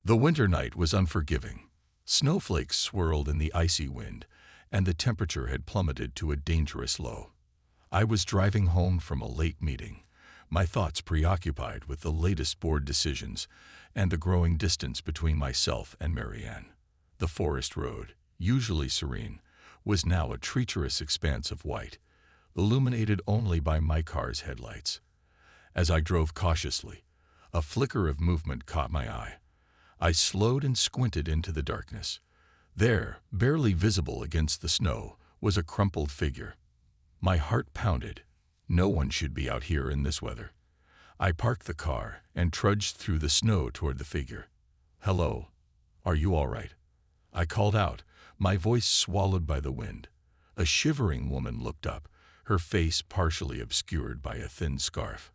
The winter night was unforgiving. Snowflakes swirled in the icy wind, and the temperature had plummeted to a dangerous low. I was driving home from a late meeting, my thoughts preoccupied with the latest board decisions and the growing distance between myself and Marianne. The forest road, usually serene, was now a treacherous expanse of white, illuminated only by my car's headlights. As I drove cautiously, a flicker of movement caught my eye. I slowed and squinted into the darkness. There, barely visible against the snow, was a crumpled figure. My heart pounded. No one should be out here in this weather. I parked the car and trudged through the snow toward the figure. "Hello. Are you all right?" I called out, my voice swallowed by the wind. A shivering woman looked up, her face partially obscured by a thin scarf.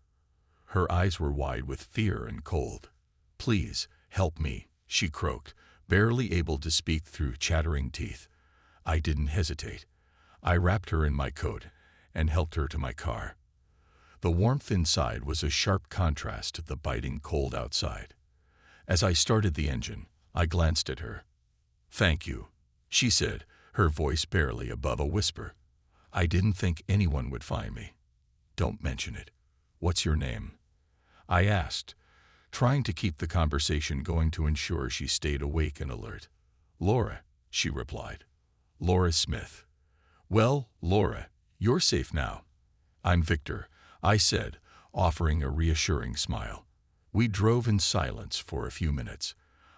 Her eyes were wide with fear and cold. "Please, help me," she croaked, barely able to speak through chattering teeth. I didn't hesitate. I wrapped her in my coat and helped her to my car. The warmth inside was a sharp contrast to the biting cold outside. As I started the engine, I glanced at her. "Thank you," she said, her voice barely above a whisper. "I didn't think anyone would find me." "Don't mention it. What's your name?" I asked, trying to keep the conversation going to ensure she stayed awake and alert. "Laura," she replied. "Laura Smith." "Well, Laura, you're safe now." "I'm Victor," I said, offering a reassuring smile. We drove in silence for a few minutes.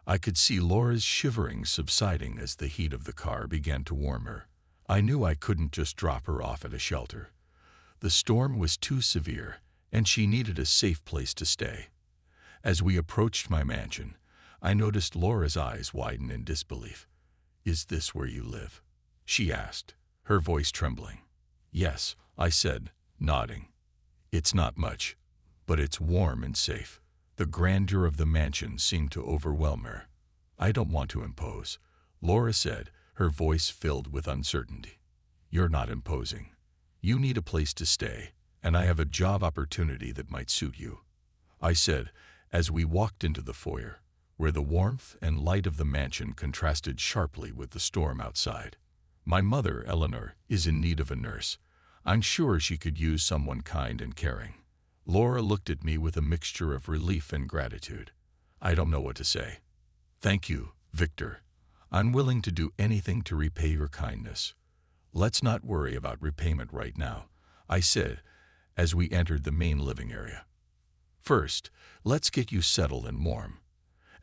I could see Laura's shivering subsiding as the heat of the car began to warm her. I knew I couldn't just drop her off at a shelter. The storm was too severe, and she needed a safe place to stay. As we approached my mansion, I noticed Laura's eyes widen in disbelief. "Is this where you live?" she asked, her voice trembling. "Yes," I said, nodding. "It's not much, but it's warm and safe." The grandeur of the mansion seemed to overwhelm her. "I don't want to impose," Laura said, her voice filled with uncertainty. "You're not imposing. You need a place to stay, and I have a job opportunity that might suit you," I said, as we walked into the foyer, where the warmth and light of the mansion contrasted sharply with the storm outside. "My mother, Eleanor, is in need of a nurse. I'm sure she could use someone kind and caring." Laura looked at me with a mixture of relief and gratitude. I don't know what to say. "Thank you, Victor. I'm willing to do anything to repay your kindness." "Let's not worry about repayment right now," I said, as we entered the main living area. "First, let's get you settled and warm."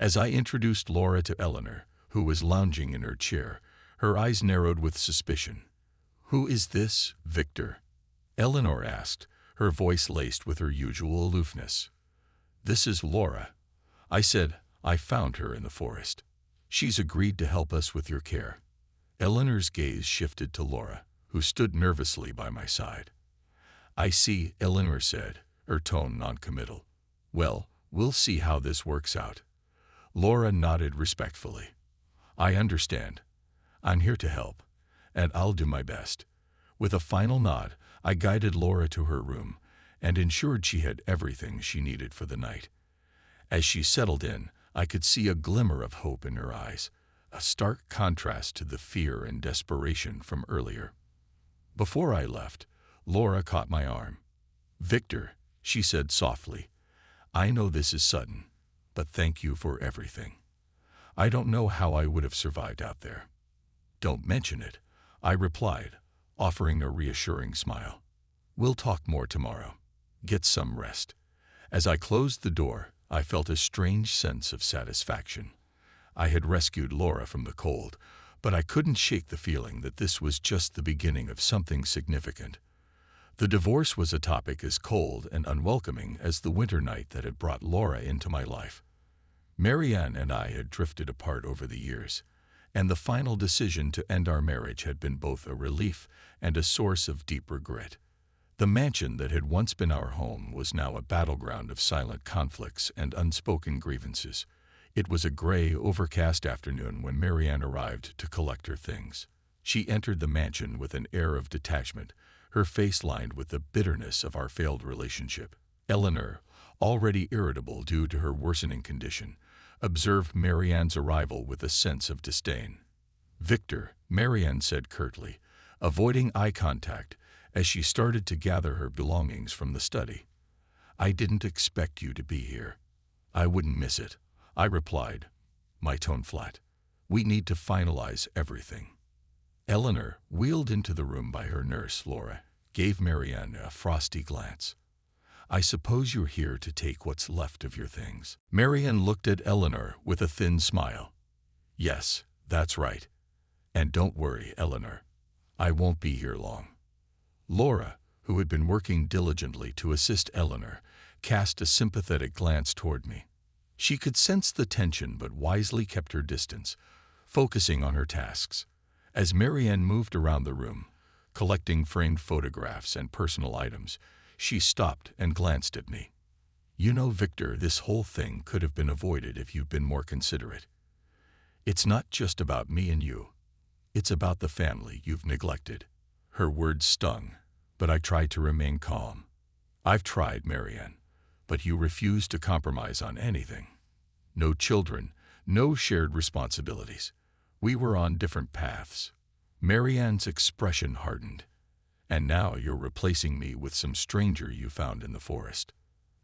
As I introduced Laura to Eleanor, who was lounging in her chair, her eyes narrowed with suspicion. "Who is this, Victor?" Eleanor asked, her voice laced with her usual aloofness. "This is Laura," I said. "I found her in the forest. She's agreed to help us with your care." Eleanor's gaze shifted to Laura, who stood nervously by my side. "I see," Eleanor said, her tone noncommittal. "Well, we'll see how this works out." Laura nodded respectfully. "I understand. I'm here to help, and I'll do my best." With a final nod, I guided Laura to her room and ensured she had everything she needed for the night. As she settled in, I could see a glimmer of hope in her eyes, a stark contrast to the fear and desperation from earlier. Before I left, Laura caught my arm. "Victor," she said softly, "I know this is sudden, but thank you for everything. I don't know how I would have survived out there." "Don't mention it," I replied, offering a reassuring smile. "We'll talk more tomorrow. Get some rest." As I closed the door, I felt a strange sense of satisfaction. I had rescued Laura from the cold, but I couldn't shake the feeling that this was just the beginning of something significant. The divorce was a topic as cold and unwelcoming as the winter night that had brought Laura into my life. Marianne and I had drifted apart over the years, and the final decision to end our marriage had been both a relief and a source of deep regret. The mansion that had once been our home was now a battleground of silent conflicts and unspoken grievances. It was a gray, overcast afternoon when Marianne arrived to collect her things. She entered the mansion with an air of detachment, her face lined with the bitterness of our failed relationship. Eleanor, already irritable due to her worsening condition, observed Marianne's arrival with a sense of disdain. "Victor," Marianne said curtly, avoiding eye contact as she started to gather her belongings from the study. "I didn't expect you to be here." "I wouldn't miss it," I replied, my tone flat. "We need to finalize everything." Eleanor, wheeled into the room by her nurse, Laura, gave Marianne a frosty glance. "I suppose you're here to take what's left of your things." Marianne looked at Eleanor with a thin smile. "Yes, that's right. And don't worry, Eleanor. I won't be here long." Laura, who had been working diligently to assist Eleanor, cast a sympathetic glance toward me. She could sense the tension but wisely kept her distance, focusing on her tasks. As Marianne moved around the room, collecting framed photographs and personal items, she stopped and glanced at me. "You know, Victor, this whole thing could have been avoided if you'd been more considerate. It's not just about me and you. It's about the family you've neglected." Her words stung, but I tried to remain calm. "I've tried, Marianne, but you refuse to compromise on anything. No children, no shared responsibilities. We were on different paths." Marianne's expression hardened. "And now you're replacing me with some stranger you found in the forest."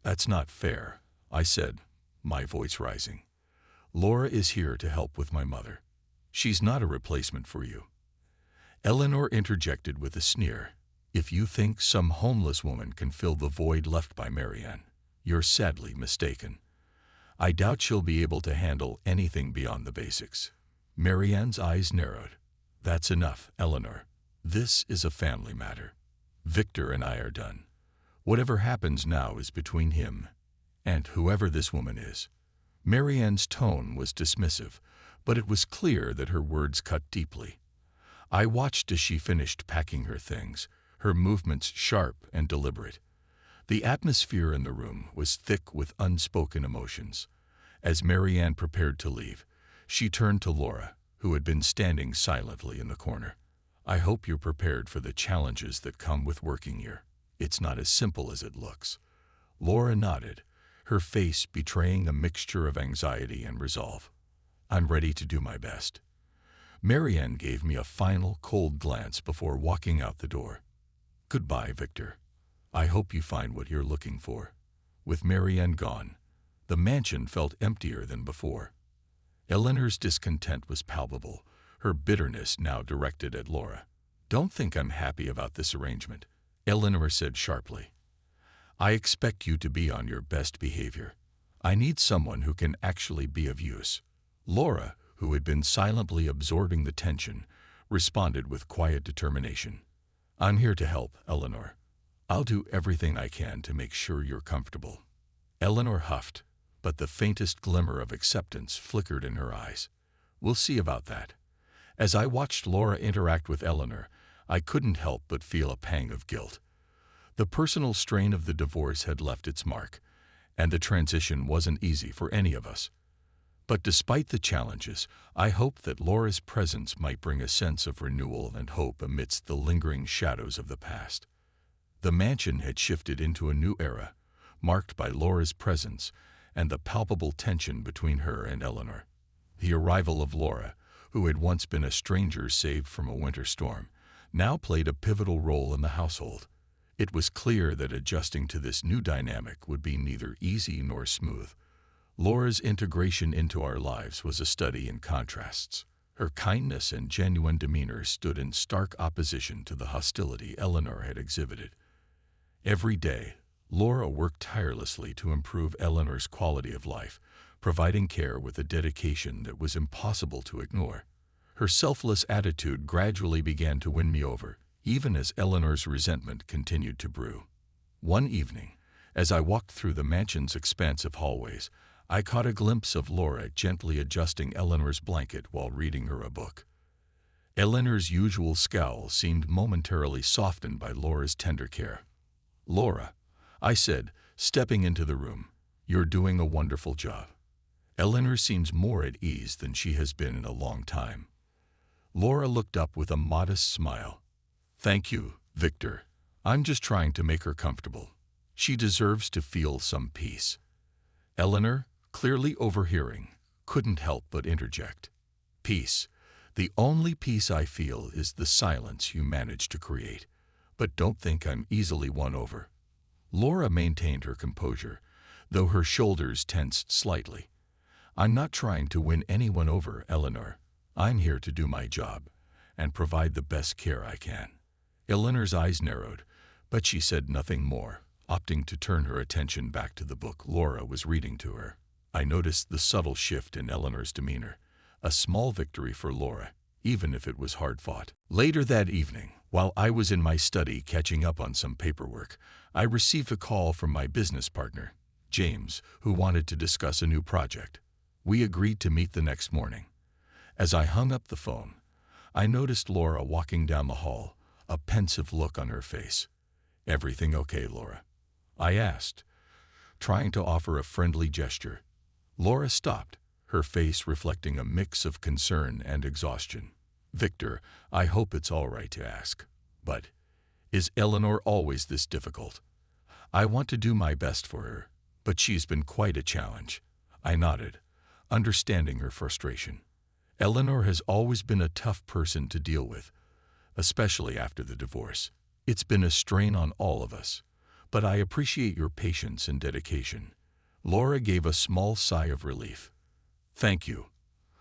"That's not fair," I said, my voice rising. "Laura is here to help with my mother. She's not a replacement for you." Eleanor interjected with a sneer. "If you think some homeless woman can fill the void left by Marianne, you're sadly mistaken. I doubt she'll be able to handle anything beyond the basics." Marianne's eyes narrowed. "That's enough, Eleanor. This is a family matter. Victor and I are done. Whatever happens now is between him and whoever this woman is." Marianne's tone was dismissive, but it was clear that her words cut deeply. I watched as she finished packing her things, her movements sharp and deliberate. The atmosphere in the room was thick with unspoken emotions. As Marianne prepared to leave, she turned to Laura, who had been standing silently in the corner. "I hope you're prepared for the challenges that come with working here. It's not as simple as it looks." Laura nodded, her face betraying a mixture of anxiety and resolve. "I'm ready to do my best." Marianne gave me a final cold glance before walking out the door. "Goodbye, Victor. I hope you find what you're looking for." With Marianne gone, the mansion felt emptier than before. Eleanor's discontent was palpable, her bitterness now directed at Laura. "Don't think I'm happy about this arrangement," Eleanor said sharply. "I expect you to be on your best behavior. I need someone who can actually be of use." Laura, who had been silently absorbing the tension, responded with quiet determination. "I'm here to help, Eleanor. I'll do everything I can to make sure you're comfortable." Eleanor huffed, but the faintest glimmer of acceptance flickered in her eyes. "We'll see about that." As I watched Laura interact with Eleanor, I couldn't help but feel a pang of guilt. The personal strain of the divorce had left its mark, and the transition wasn't easy for any of us. But despite the challenges, I hoped that Laura's presence might bring a sense of renewal and hope amidst the lingering shadows of the past. The mansion had shifted into a new era, marked by Laura's presence and the palpable tension between her and Eleanor. The arrival of Laura, who had once been a stranger saved from a winter storm, now played a pivotal role in the household. It was clear that adjusting to this new dynamic would be neither easy nor smooth. Laura's integration into our lives was a study in contrasts. Her kindness and genuine demeanor stood in stark opposition to the hostility Eleanor had exhibited. Every day, Laura worked tirelessly to improve Eleanor's quality of life, providing care with a dedication that was impossible to ignore. Her selfless attitude gradually began to win me over, even as Eleanor's resentment continued to brew. One evening, as I walked through the mansion's expansive hallways, I caught a glimpse of Laura gently adjusting Eleanor's blanket while reading her a book. Eleanor's usual scowl seemed momentarily softened by Laura's tender care. "Laura," I said, stepping into the room, "you're doing a wonderful job." Eleanor seems more at ease than she has been in a long time. Laura looked up with a modest smile. "Thank you, Victor. I'm just trying to make her comfortable. She deserves to feel some peace." Eleanor, clearly overhearing, couldn't help but interject. Peace. The only peace I feel is the silence you manage to create. But don't think I'm easily won over. Laura maintained her composure, though her shoulders tensed slightly. I'm not trying to win anyone over, Eleanor. I'm here to do my job and provide the best care I can. Eleanor's eyes narrowed, but she said nothing more, opting to turn her attention back to the book Laura was reading to her. I noticed the subtle shift in Eleanor's demeanor, a small victory for Laura, even if it was hard-fought. Later that evening, while I was in my study catching up on some paperwork, I received a call from my business partner, James, who wanted to discuss a new project. We agreed to meet the next morning. As I hung up the phone, I noticed Laura walking down the hall, a pensive look on her face. "Everything okay, Laura?" I asked, trying to offer a friendly gesture. Laura stopped, her face reflecting a mix of concern and exhaustion. "Victor, I hope it's all right to ask, but is Eleanor always this difficult? I want to do my best for her, but she's been quite a challenge." I nodded, understanding her frustration. Eleanor has always been a tough person to deal with, especially after the divorce. It's been a strain on all of us, but I appreciate your patience and dedication. Laura gave a small sigh of relief. "Thank you.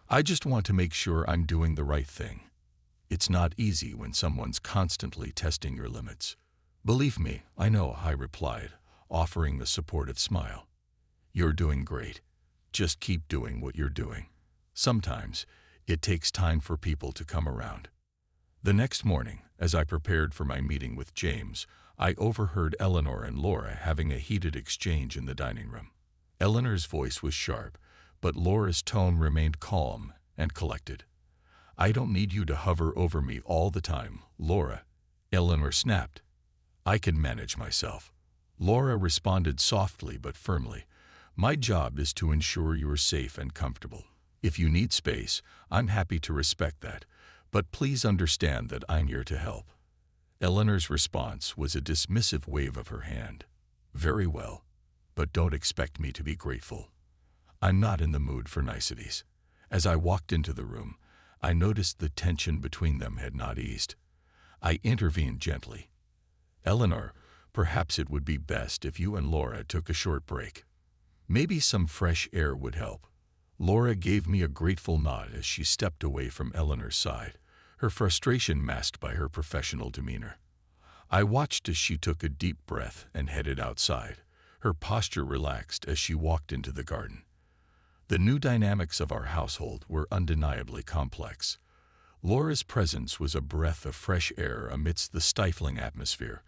I just want to make sure I'm doing the right thing. It's not easy when someone's constantly testing your limits." "Believe me, I know," I replied, offering a supportive smile. "You're doing great. Just keep doing what you're doing. Sometimes it takes time for people to come around." The next morning, as I prepared for my meeting with James, I overheard Eleanor and Laura having a heated exchange in the dining room. Eleanor's voice was sharp, but Laura's tone remained calm and collected. "I don't need you to hover over me all the time, Laura," Eleanor snapped. "I can manage myself." Laura responded softly but firmly. "My job is to ensure you're safe and comfortable. If you need space, I'm happy to respect that, but please understand that I'm here to help." Eleanor's response was a dismissive wave of her hand. "Very well, but don't expect me to be grateful. I'm not in the mood for niceties." As I walked into the room, I noticed the tension between them had not eased. I intervened gently. "Eleanor, perhaps it would be best if you and Laura took a short break. Maybe some fresh air would help." Laura gave me a grateful nod as she stepped away from Eleanor's side, her frustration masked by her professional demeanor. I watched as she took a deep breath and headed outside, her posture relaxed as she walked into the garden. The new dynamics of our household were undeniably complex. Laura's presence was a breath of fresh air amidst the stifling atmosphere,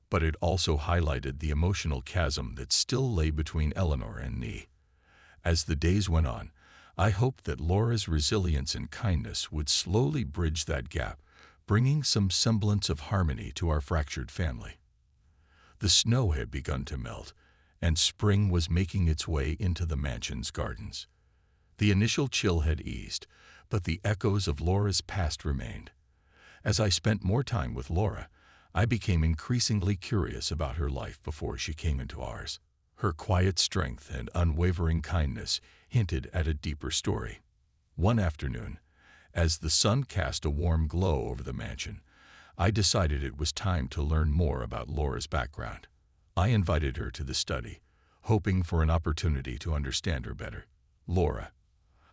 but it also highlighted the emotional chasm that still lay between Eleanor and me. As the days went on, I hoped that Laura's resilience and kindness would slowly bridge that gap, bringing some semblance of harmony to our fractured family. The snow had begun to melt, and spring was making its way into the mansion's gardens. The initial chill had eased, but the echoes of Laura's past remained. As I spent more time with Laura, I became increasingly curious about her life before she came into ours. Her quiet strength and unwavering kindness hinted at a deeper story. One afternoon, as the sun cast a warm glow over the mansion, I decided it was time to learn more about Laura's background. I invited her to the study, hoping for an opportunity to understand her better. "Laura,"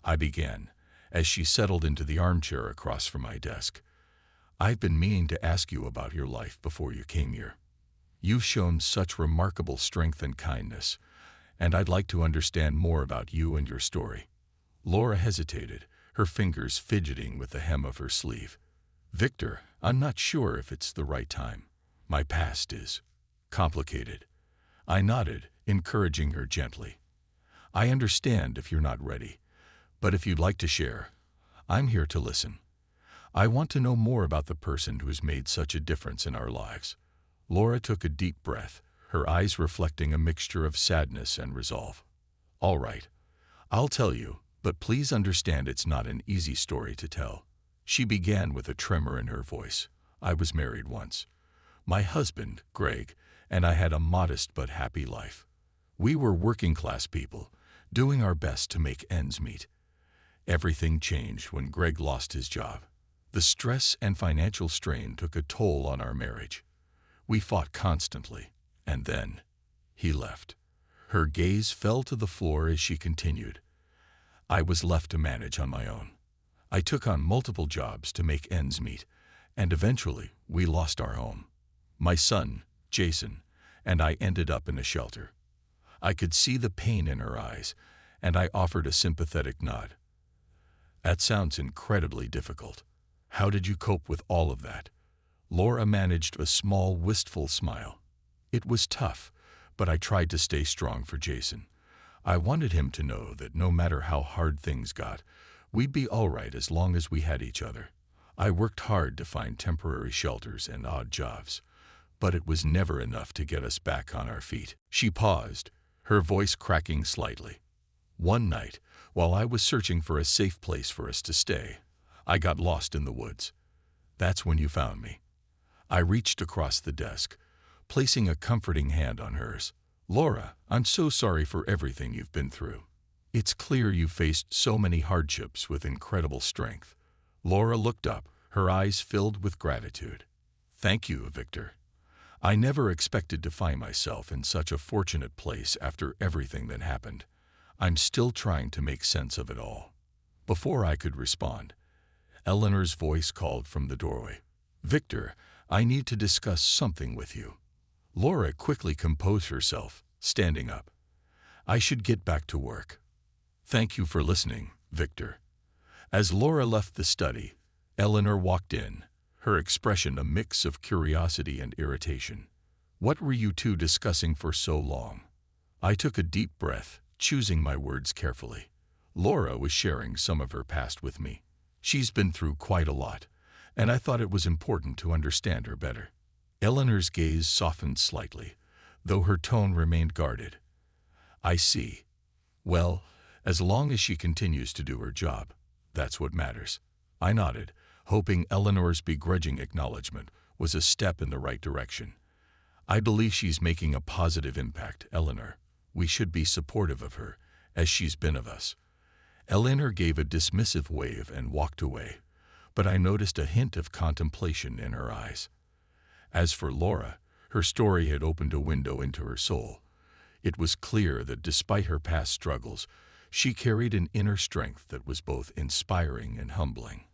I began, as she settled into the armchair across from my desk, "I've been meaning to ask you about your life before you came here. You've shown such remarkable strength and kindness, and I'd like to understand more about you and your story." Laura hesitated, her fingers fidgeting with the hem of her sleeve. "Victor, I'm not sure if it's the right time. My past is complicated." I nodded, encouraging her gently. "I understand if you're not ready, but if you'd like to share, I'm here to listen. I want to know more about the person who has made such a difference in our lives." Laura took a deep breath, her eyes reflecting a mixture of sadness and resolve. "All right, I'll tell you, but please understand it's not an easy story to tell." She began with a tremor in her voice. "I was married once. My husband, Greg, and I had a modest but happy life. We were working-class people, doing our best to make ends meet. Everything changed when Greg lost his job. The stress and financial strain took a toll on our marriage. We fought constantly, and then he left. Her gaze fell to the floor as she continued. I was left to manage on my own. I took on multiple jobs to make ends meet, and eventually we lost our home. My son, Jason, and I ended up in a shelter. I could see the pain in her eyes, and I offered a sympathetic nod. That sounds incredibly difficult. How did you cope with all of that? Laura managed a small, wistful smile. It was tough, but I tried to stay strong for Jason. I wanted him to know that no matter how hard things got, we'd be all right as long as we had each other. I worked hard to find temporary shelters and odd jobs, but it was never enough to get us back on our feet. She paused, her voice cracking slightly. One night, while I was searching for a safe place for us to stay, I got lost in the woods. That's when you found me. I reached across the desk, placing a comforting hand on hers. Laura, I'm so sorry for everything you've been through. It's clear you faced so many hardships with incredible strength. Laura looked up, her eyes filled with gratitude. Thank you, Victor. I never expected to find myself in such a fortunate place after everything that happened. I'm still trying to make sense of it all. Before I could respond, Eleanor's voice called from the doorway. Victor, I need to discuss something with you. Laura quickly composed herself, standing up. I should get back to work. Thank you for listening, Victor. As Laura left the study, Eleanor walked in, her expression a mix of curiosity and irritation. What were you two discussing for so long? I took a deep breath, choosing my words carefully. Laura was sharing some of her past with me. She's been through quite a lot, and I thought it was important to understand her better. Eleanor's gaze softened slightly, though her tone remained guarded. I see. Well, as long as she continues to do her job, that's what matters. I nodded, hoping Eleanor's begrudging acknowledgement was a step in the right direction. I believe she's making a positive impact, Eleanor. We should be supportive of her, as she's been of us. Eleanor gave a dismissive wave and walked away, but I noticed a hint of contemplation in her eyes. As for Laura, her story had opened a window into her soul. It was clear that despite her past struggles, she carried an inner strength that was both inspiring and humbling.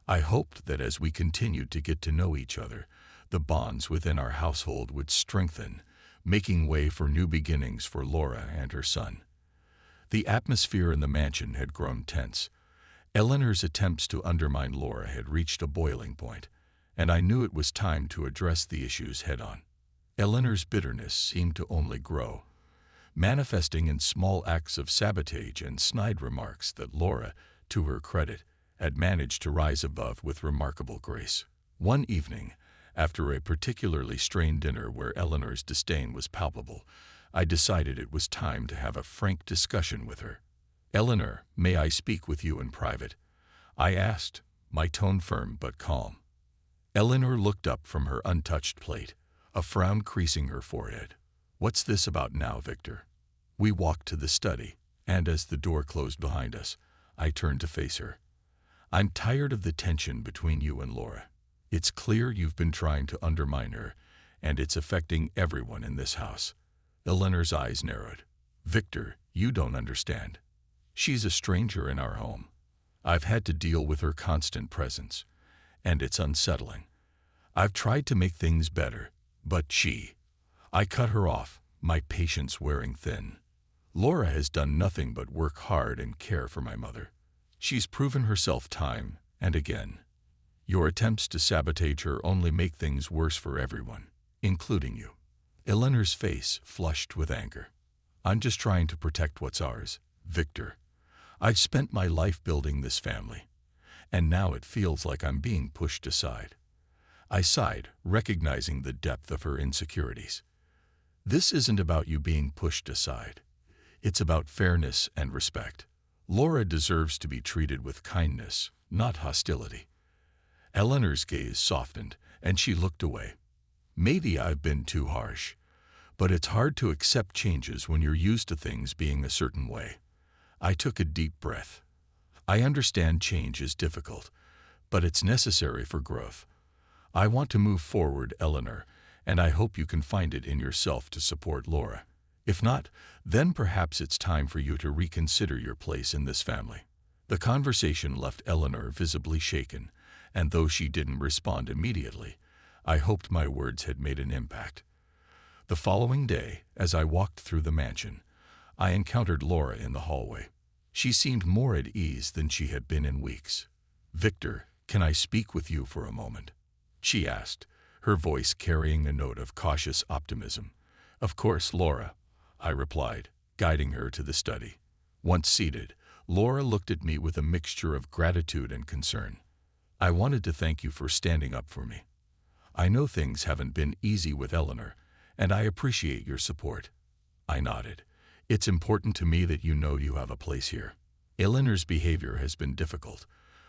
I hoped that as we continued to get to know each other, the bonds within our household would strengthen, making way for new beginnings for Laura and her son. The atmosphere in the mansion had grown tense. Eleanor's attempts to undermine Laura had reached a boiling point, and I knew it was time to address the issues head-on. Eleanor's bitterness seemed to only grow, manifesting in small acts of sabotage and snide remarks that Laura, to her credit, had managed to rise above with remarkable grace. One evening, after a particularly strained dinner where Eleanor's disdain was palpable, I decided it was time to have a frank discussion with her. Eleanor, may I speak with you in private? I asked, my tone firm but calm. Eleanor looked up from her untouched plate, a frown creasing her forehead. What's this about now, Victor? We walked to the study, and as the door closed behind us, I turned to face her. I'm tired of the tension between you and Laura. It's clear you've been trying to undermine her, and it's affecting everyone in this house. Eleanor's eyes narrowed. Victor, you don't understand. She's a stranger in our home. I've had to deal with her constant presence, and it's unsettling. I've tried to make things better, but I cut her off, my patience wearing thin. Laura has done nothing but work hard and care for my mother. She's proven herself time and again. Your attempts to sabotage her only make things worse for everyone, including you. Eleanor's face flushed with anger. I'm just trying to protect what's ours, Victor. I've spent my life building this family, and now it feels like I'm being pushed aside. I sighed, recognizing the depth of her insecurities. This isn't about you being pushed aside. It's about fairness and respect. Laura deserves to be treated with kindness, not hostility. Eleanor's gaze softened, and she looked away. Maybe I've been too harsh, but it's hard to accept changes when you're used to things being a certain way. I took a deep breath. I understand change is difficult, but it's necessary for growth. I want to move forward, Eleanor, and I hope you can find it in yourself to support Laura. If not, then perhaps it's time for you to reconsider your place in this family." The conversation left Eleanor visibly shaken, and though she didn't respond immediately, I hoped my words had made an impact. The following day, as I walked through the mansion, I encountered Laura in the hallway. She seemed more at ease than she had been in weeks. "Victor, can I speak with you for a moment?" she asked, her voice carrying a note of cautious optimism. "Of course, Laura," I replied, guiding her to the study. Once seated, Laura looked at me with a mixture of gratitude and concern. "I wanted to thank you for standing up for me. I know things haven't been easy with Eleanor, and I appreciate your support." I nodded. "It's important to me that you know you have a place here. Eleanor's behavior has been difficult,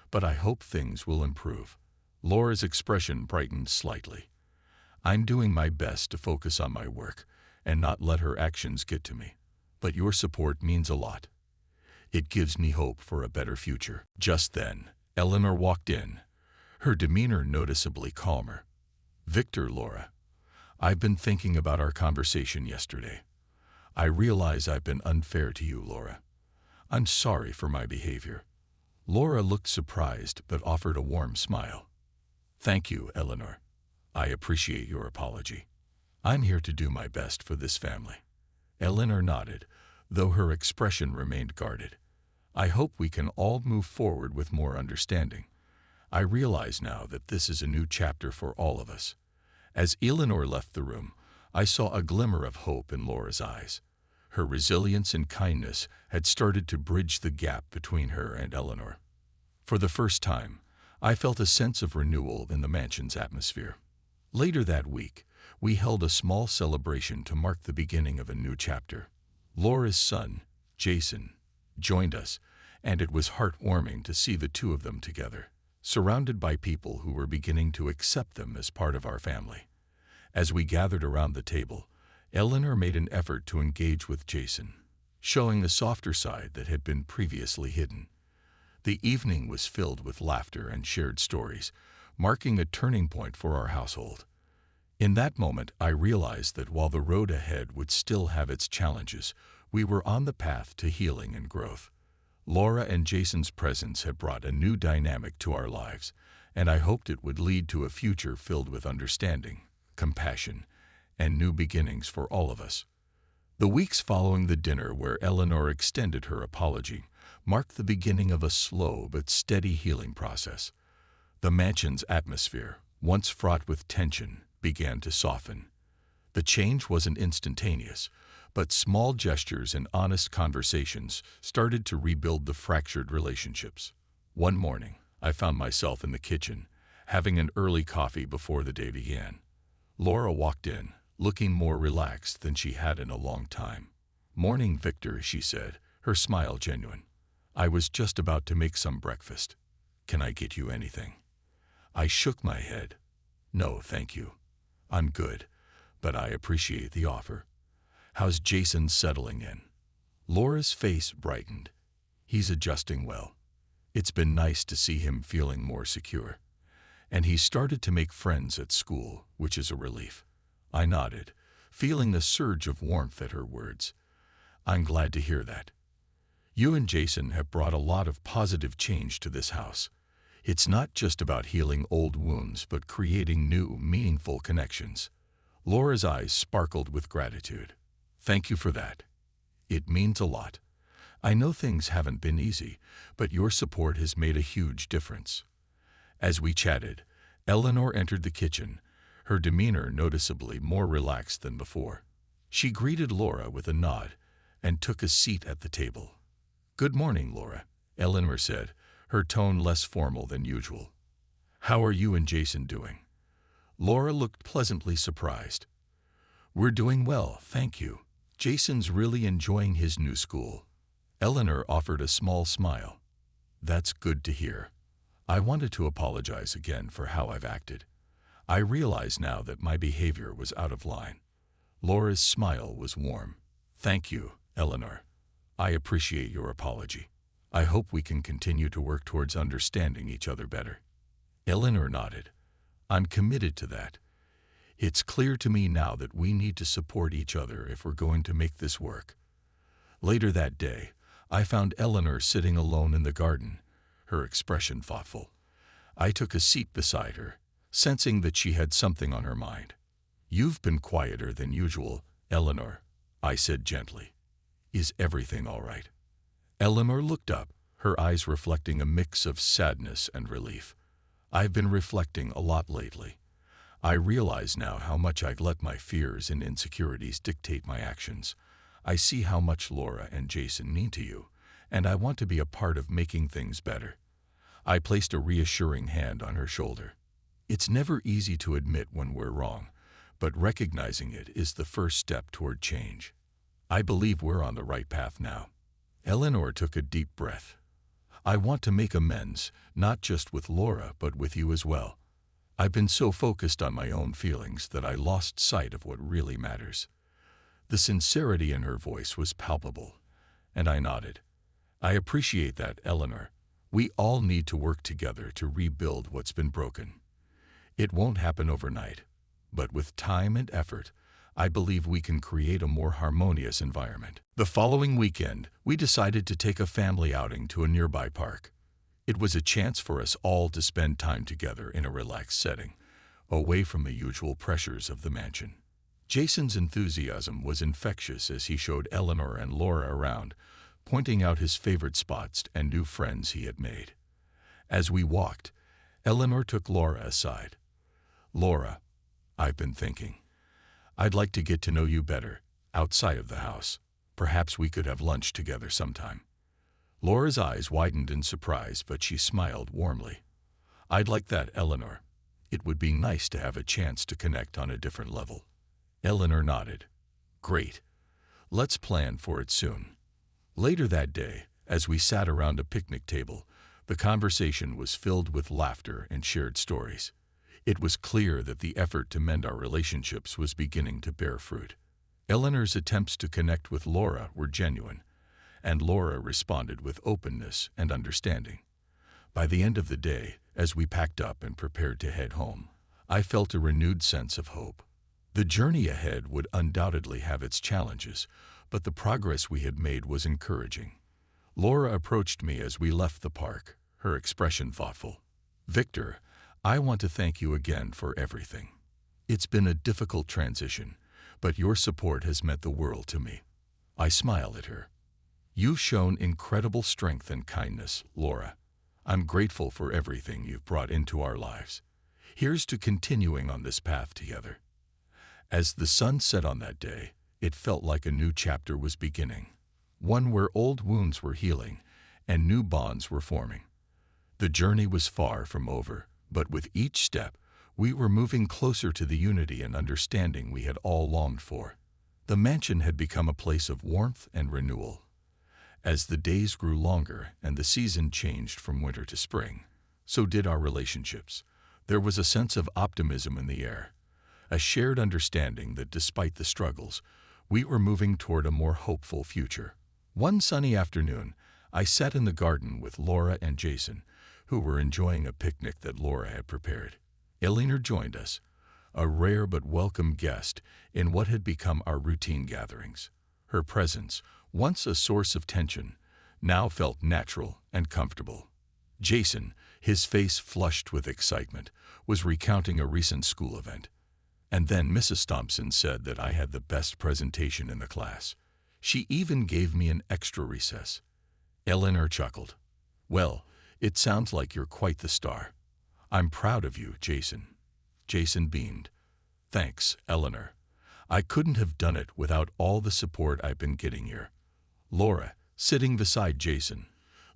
but I hope things will improve." Laura's expression brightened slightly. "I'm doing my best to focus on my work and not let her actions get to me. But your support means a lot. It gives me hope for a better future." Just then, Eleanor walked in, her demeanor noticeably calmer. "Victor, Laura, I've been thinking about our conversation yesterday. I realize I've been unfair to you, Laura. I'm sorry for my behavior." Laura looked surprised but offered a warm smile. "Thank you, Eleanor. I appreciate your apology. I'm here to do my best for this family." Eleanor nodded, though her expression remained guarded. "I hope we can all move forward with more understanding. I realize now that this is a new chapter for all of us." As Eleanor left the room, I saw a glimmer of hope in Laura's eyes. Her resilience and kindness had started to bridge the gap between her and Eleanor. For the first time, I felt a sense of renewal in the mansion's atmosphere. Later that week, we held a small celebration to mark the beginning of a new chapter. Laura's son, Jason, joined us, and it was heartwarming to see the two of them together, surrounded by people who were beginning to accept them as part of our family. As we gathered around the table, Eleanor made an effort to engage with Jason, showing the softer side that had been previously hidden. The evening was filled with laughter and shared stories, marking a turning point for our household. In that moment, I realized that while the road ahead would still have its challenges, we were on the path to healing and growth. Laura and Jason's presence had brought a new dynamic to our lives, and I hoped it would lead to a future filled with understanding, compassion, and new beginnings for all of us. The weeks following the dinner where Eleanor extended her apology marked the beginning of a slow but steady healing process. The mansion's atmosphere, once fraught with tension, began to soften. The change wasn't instantaneous, but small gestures and honest conversations started to rebuild the fractured relationships. One morning, I found myself in the kitchen, having an early coffee before the day began. Laura walked in, looking more relaxed than she had in a long time. "Morning, Victor," she said, her smile genuine. "I was just about to make some breakfast. Can I get you anything?" I shook my head. "No, thank you. I'm good, but I appreciate the offer. How's Jason settling in?" Laura's face brightened. "He's adjusting well. It's been nice to see him feeling more secure. And he's started to make friends at school, which is a relief." I nodded, feeling the surge of warmth at her words. "I'm glad to hear that. You and Jason have brought a lot of positive change to this house. It's not just about healing old wounds, but creating new, meaningful connections." Laura's eyes sparkled with gratitude. "Thank you for that. It means a lot. I know things haven't been easy, but your support has made a huge difference." As we chatted, Eleanor entered the kitchen, her demeanor noticeably more relaxed than before. She greeted Laura with a nod and took a seat at the table. "Good morning, Laura," Eleanor said, her tone less formal than usual. "How are you and Jason doing?" Laura looked pleasantly surprised. "We're doing well, thank you. Jason's really enjoying his new school." Eleanor offered a small smile. "That's good to hear. I wanted to apologize again for how I've acted. I realize now that my behavior was out of line." Laura's smile was warm. "Thank you, Eleanor. I appreciate your apology. I hope we can continue to work towards understanding each other better." Eleanor nodded. "I'm committed to that. It's clear to me now that we need to support each other if we're going to make this work." Later that day, I found Eleanor sitting alone in the garden, her expression thoughtful. I took a seat beside her, sensing that she had something on her mind. "You've been quieter than usual, Eleanor," I said gently. "Is everything all right?" Eleanor looked up, her eyes reflecting a mix of sadness and relief. "I've been reflecting a lot lately. I realize now how much I've let my fears and insecurities dictate my actions. I see how much Laura and Jason mean to you, and I want to be a part of making things better." I placed a reassuring hand on her shoulder. "It's never easy to admit when we're wrong, but recognizing it is the first step toward change. I believe we're on the right path now." Eleanor took a deep breath. "I want to make amends, not just with Laura, but with you as well. I've been so focused on my own feelings that I lost sight of what really matters." The sincerity in her voice was palpable, and I nodded. "I appreciate that, Eleanor. We all need to work together to rebuild what's been broken. It won't happen overnight, but with time and effort, I believe we can create a more harmonious environment." The following weekend, we decided to take a family outing to a nearby park. It was a chance for us all to spend time together in a relaxed setting, away from the usual pressures of the mansion. Jason's enthusiasm was infectious as he showed Eleanor and Laura around, pointing out his favorite spots and new friends he had made. As we walked, Eleanor took Laura aside. "Laura, I've been thinking. I'd like to get to know you better, outside of the house. Perhaps we could have lunch together sometime." Laura's eyes widened in surprise, but she smiled warmly. "I'd like that, Eleanor. It would be nice to have a chance to connect on a different level." Eleanor nodded. "Great. Let's plan for it soon." Later that day, as we sat around a picnic table, the conversation was filled with laughter and shared stories. It was clear that the effort to mend our relationships was beginning to bear fruit. Eleanor's attempts to connect with Laura were genuine, and Laura responded with openness and understanding. By the end of the day, as we packed up and prepared to head home, I felt a renewed sense of hope. The journey ahead would undoubtedly have its challenges, but the progress we had made was encouraging. Laura approached me as we left the park, her expression thoughtful. "Victor, I want to thank you again for everything. It's been a difficult transition, but your support has meant the world to me." I smiled at her. "You've shown incredible strength and kindness, Laura. I'm grateful for everything you've brought into our lives. Here's to continuing on this path together." As the sun set on that day, it felt like a new chapter was beginning, one where old wounds were healing and new bonds were forming. The journey was far from over, but with each step, we were moving closer to the unity and understanding we had all longed for. The mansion had become a place of warmth and renewal. As the days grew longer and the season changed from winter to spring, so did our relationships. There was a sense of optimism in the air, a shared understanding that despite the struggles, we were moving toward a more hopeful future. One sunny afternoon, I sat in the garden with Laura and Jason, who were enjoying a picnic that Laura had prepared. Eleanor joined us, a rare but welcome guest in what had become our routine gatherings. Her presence, once a source of tension, now felt natural and comfortable. Jason, his face flushed with excitement, was recounting a recent school event. And then Mrs. Thompson said that I had the best presentation in the class. She even gave me an extra recess. Eleanor chuckled. "Well, it sounds like you're quite the star. I'm proud of you, Jason." Jason beamed. "Thanks, Eleanor. I couldn't have done it without all the support I've been getting here." Laura, sitting beside Jason,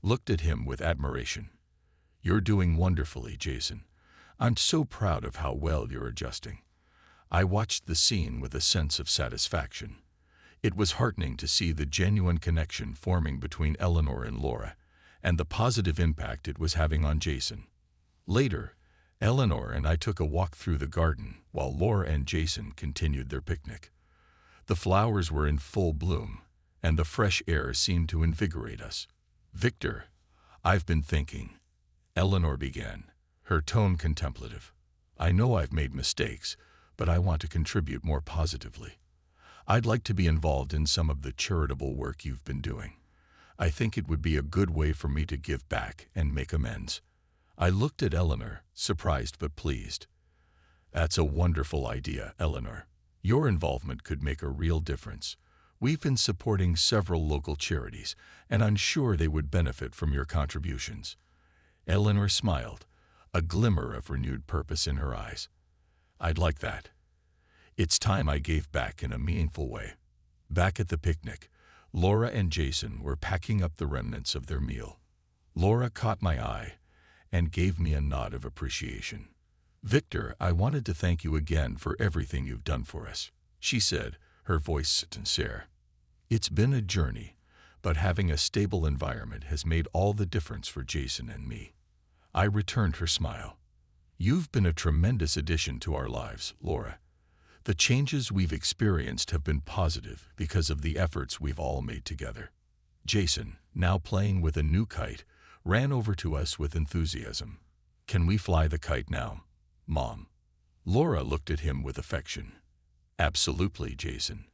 looked at him with admiration. "You're doing wonderfully, Jason. I'm so proud of how well you're adjusting." I watched the scene with a sense of satisfaction. It was heartening to see the genuine connection forming between Eleanor and Laura, and the positive impact it was having on Jason. Later, Eleanor and I took a walk through the garden while Laura and Jason continued their picnic. The flowers were in full bloom, and the fresh air seemed to invigorate us. Victor, I've been thinking, Eleanor began, her tone contemplative. I know I've made mistakes, but I want to contribute more positively. I'd like to be involved in some of the charitable work you've been doing. I think it would be a good way for me to give back and make amends. I looked at Eleanor, surprised but pleased. That's a wonderful idea, Eleanor. Your involvement could make a real difference. We've been supporting several local charities, and I'm sure they would benefit from your contributions. Eleanor smiled, a glimmer of renewed purpose in her eyes. I'd like that. It's time I gave back in a meaningful way. Back at the picnic, Laura and Jason were packing up the remnants of their meal. Laura caught my eye and gave me a nod of appreciation. Victor, I wanted to thank you again for everything you've done for us, she said, her voice sincere. It's been a journey, but having a stable environment has made all the difference for Jason and me. I returned her smile. You've been a tremendous addition to our lives, Laura. The changes we've experienced have been positive because of the efforts we've all made together. Jason, now playing with a new kite, ran over to us with enthusiasm. Can we fly the kite now, Mom? Laura looked at him with affection. Absolutely, Jason.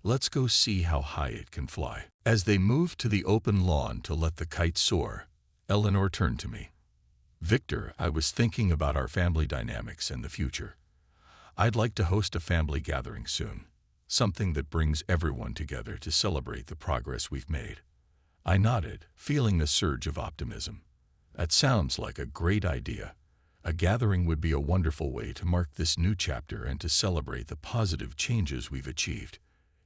Let's go see how high it can fly. As they moved to the open lawn to let the kite soar, Eleanor turned to me. Victor, I was thinking about our family dynamics and the future. I'd like to host a family gathering soon, something that brings everyone together to celebrate the progress we've made. I nodded, feeling a surge of optimism. That sounds like a great idea. A gathering would be a wonderful way to mark this new chapter and to celebrate the positive changes we've achieved.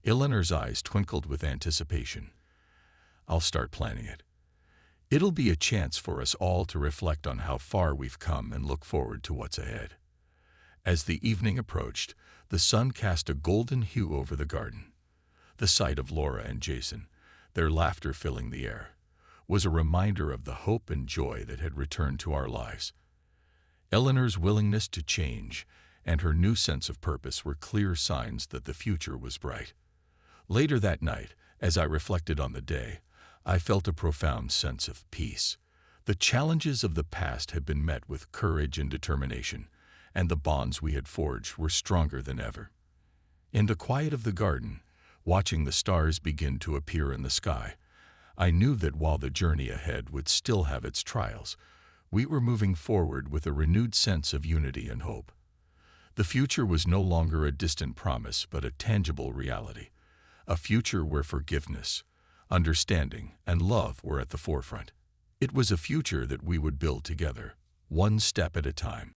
Eleanor's eyes twinkled with anticipation. I'll start planning it. It'll be a chance for us all to reflect on how far we've come and look forward to what's ahead. As the evening approached, the sun cast a golden hue over the garden. The sight of Laura and Jason, their laughter filling the air, was a reminder of the hope and joy that had returned to our lives. Eleanor's willingness to change and her new sense of purpose were clear signs that the future was bright. Later that night, as I reflected on the day, I felt a profound sense of peace. The challenges of the past had been met with courage and determination, and the bonds we had forged were stronger than ever. In the quiet of the garden, watching the stars begin to appear in the sky, I knew that while the journey ahead would still have its trials, we were moving forward with a renewed sense of unity and hope. The future was no longer a distant promise but a tangible reality, a future where forgiveness, understanding, and love were at the forefront. It was a future that we would build together, one step at a time.